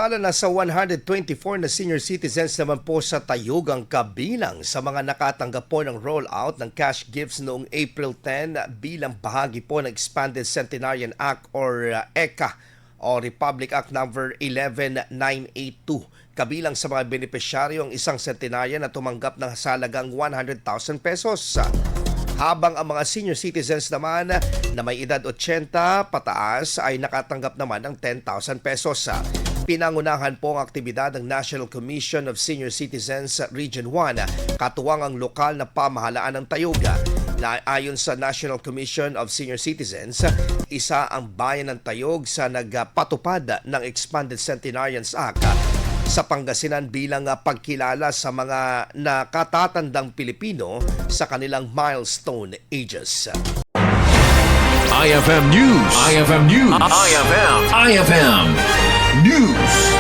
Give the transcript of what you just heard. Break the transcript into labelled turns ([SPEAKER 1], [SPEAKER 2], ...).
[SPEAKER 1] Para na sa 124 na senior citizens naman po sa Tayug ang kabilang sa mga nakatanggap po ng rollout ng cash gifts noong April 10 bilang bahagi po ng Expanded Centenarian Act or ECA o Republic Act number 11982. Kabilang sa mga benepisyaryo ang isang centenarian na tumanggap ng halagang 100,000 pesos. Habang ang mga senior citizens naman na may edad 80 pataas ay nakatanggap naman ng 10,000 pesos. Pinangunahan po ang aktibidad ng National Commission of Senior Citizens Region 1, katuwang ang lokal na pamahalaan ng Tayug. Na ayon sa National Commission of Senior Citizens, isa ang bayan ng Tayug sa nagpatupad ng Expanded Centenarians Act sa Pangasinan bilang pagkilala sa mga nakatatandang Pilipino sa kanilang milestone ages.
[SPEAKER 2] IFM News. IFM News. IFM News.